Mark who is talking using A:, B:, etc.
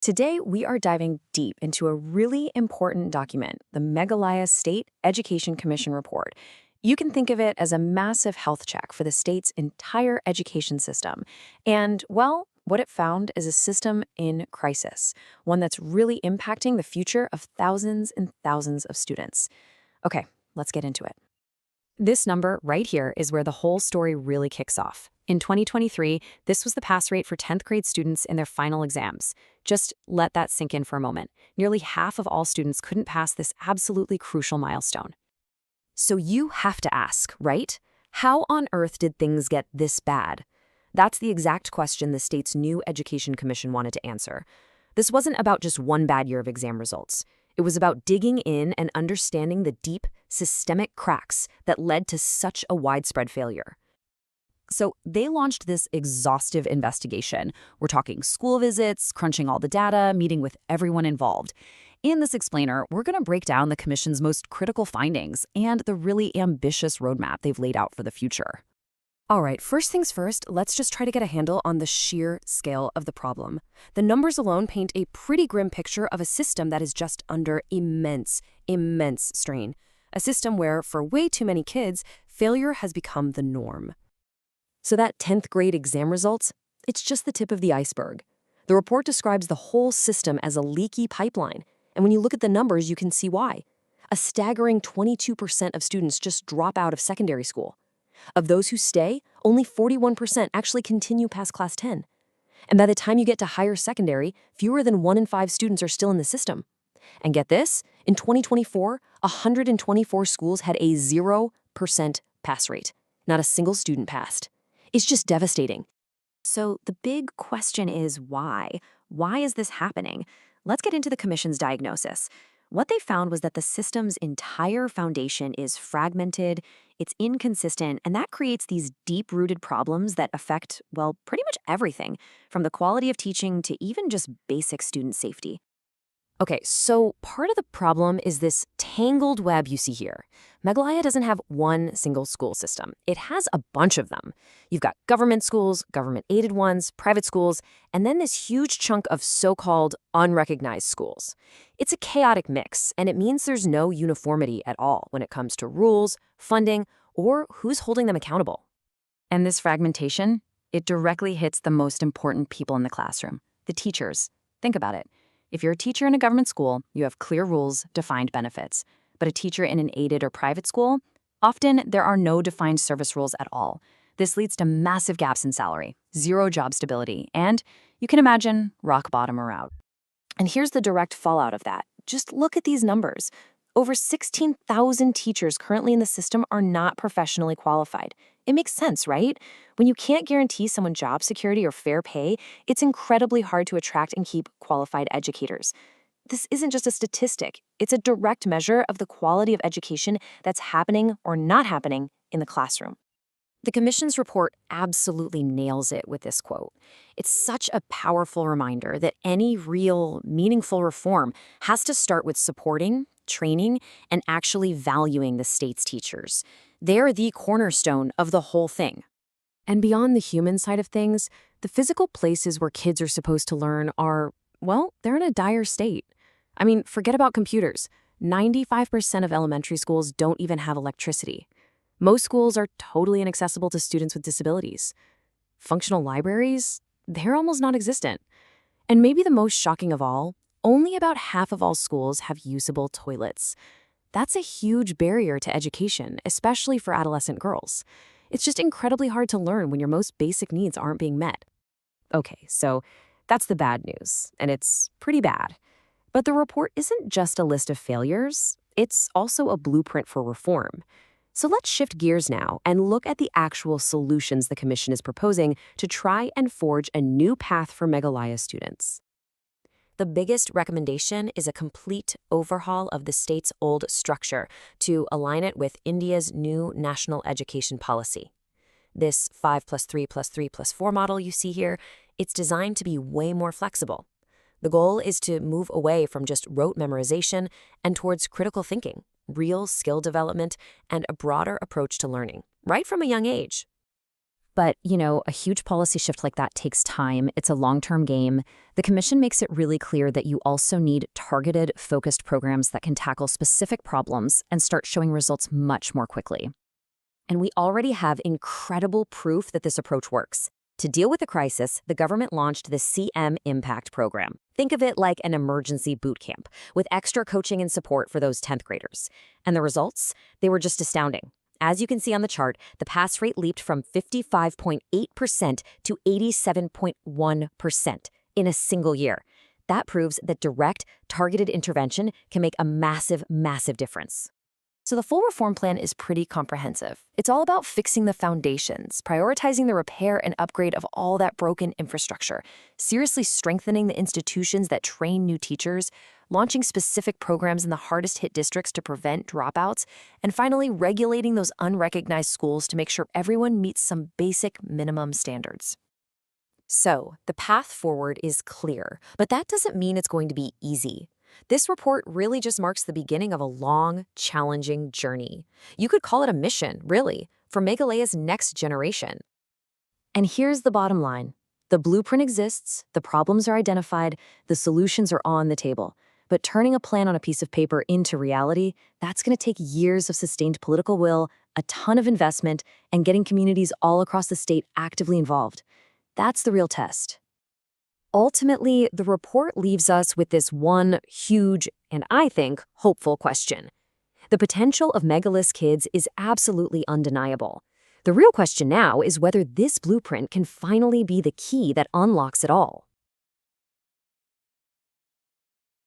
A: Today, we are diving deep into a really important document, the Meghalaya State Education Commission Report. You can think of it as a massive health check for the state's entire education system. And, well, what it found is a system in crisis, one that's really impacting the future of thousands and thousands of students. Okay, let's get into it. This number right here is where the whole story really kicks off. In 2023, this was the pass rate for 10th grade students in their final exams. Just let that sink in for a moment. Nearly half of all students couldn't pass this absolutely crucial milestone. So you have to ask, right? How on earth did things get this bad? That's the exact question the state's new Education Commission wanted to answer. This wasn't about just one bad year of exam results. It was about digging in and understanding the deep, systemic cracks that led to such a widespread failure. So they launched this exhaustive investigation. We're talking school visits, crunching all the data, meeting with everyone involved. In this explainer, we're going to break down the Commission's most critical findings and the really ambitious roadmap they've laid out for the future. All right, first things first, let's just try to get a handle on the sheer scale of the problem. The numbers alone paint a pretty grim picture of a system that is just under immense strain. A system where, for way too many kids, failure has become the norm. So that 10th grade exam results, it's just the tip of the iceberg. The report describes the whole system as a leaky pipeline. And when you look at the numbers, you can see why. A staggering 22% of students just drop out of secondary school. Of those who stay, only 41% actually continue past class 10. And by the time you get to higher secondary, fewer than 1 in 5 students are still in the system. And get this, in 2024, 124 schools had a 0% pass rate. Not a single student passed. It's just devastating. So the big question is why? Why is this happening? Let's get into the Commission's diagnosis. What they found was that the system's entire foundation is fragmented, it's inconsistent, and that creates these deep-rooted problems that affect, well, pretty much everything, from the quality of teaching to even just basic student safety. Okay, so part of the problem is this tangled web you see here. Meghalaya doesn't have one single school system. It has a bunch of them. You've got government schools, government-aided ones, private schools, and then this huge chunk of so-called unrecognized schools. It's a chaotic mix, and it means there's no uniformity at all when it comes to rules, funding, or who's holding them accountable. And this fragmentation, it directly hits the most important people in the classroom, the teachers. Think about it. If you're a teacher in a government school, you have clear rules, defined benefits. But a teacher in an aided or private school, often there are no defined service rules at all. This leads to massive gaps in salary, zero job stability, and, you can imagine, rock bottom morale. And here's the direct fallout of that. Just look at these numbers. Over 16,000 teachers currently in the system are not professionally qualified. It makes sense, right? When you can't guarantee someone job security or fair pay, it's incredibly hard to attract and keep qualified educators. This isn't just a statistic. It's a direct measure of the quality of education that's happening or not happening in the classroom. The Commission's report absolutely nails it with this quote. It's such a powerful reminder that any real, meaningful reform has to start with supporting, training, and actually valuing the state's teachers. They're the cornerstone of the whole thing. And beyond the human side of things, the physical places where kids are supposed to learn are, well, they're in a dire state. I mean, forget about computers. 95% of elementary schools don't even have electricity. Most schools are totally inaccessible to students with disabilities. Functional libraries, they're almost non-existent. And maybe the most shocking of all, only about half of all schools have usable toilets. That's a huge barrier to education, especially for adolescent girls. It's just incredibly hard to learn when your most basic needs aren't being met. Okay, so that's the bad news, and it's pretty bad. But the report isn't just a list of failures, it's also a blueprint for reform. So let's shift gears now and look at the actual solutions the Commission is proposing to try and forge a new path for Meghalaya students. The biggest recommendation is a complete overhaul of the state's old structure to align it with India's new national education policy. This 5+3+3+4 model you see here, it's designed to be way more flexible. The goal is to move away from just rote memorization and towards critical thinking, real skill development, and a broader approach to learning, right from a young age. But, a huge policy shift like that takes time. It's a long-term game. The Commission makes it really clear that you also need targeted, focused programs that can tackle specific problems and start showing results much more quickly. And we already have incredible proof that this approach works. To deal with the crisis, the government launched the CM Impact program. Think of it like an emergency boot camp, with extra coaching and support for those 10th graders. And the results? They were just astounding. As you can see on the chart, the pass rate leaped from 55.8% to 87.1% in a single year. That proves that direct, targeted intervention can make a massive, massive difference. So the full reform plan is pretty comprehensive. It's all about fixing the foundations, prioritizing the repair and upgrade of all that broken infrastructure, seriously strengthening the institutions that train new teachers, launching specific programs in the hardest-hit districts to prevent dropouts, and finally regulating those unrecognized schools to make sure everyone meets some basic minimum standards. So, the path forward is clear, but that doesn't mean it's going to be easy. This report really just marks the beginning of a long, challenging journey. You could call it a mission, really, for Meghalaya's next generation. And here's the bottom line. The blueprint exists, the problems are identified, the solutions are on the table. But turning a plan on a piece of paper into reality, that's going to take years of sustained political will, a ton of investment, and getting communities all across the state actively involved. That's the real test. Ultimately, the report leaves us with this one huge, and I think, hopeful question. The potential of Meghalaya's kids is absolutely undeniable. The real question now is whether this blueprint can finally be the key that unlocks it all.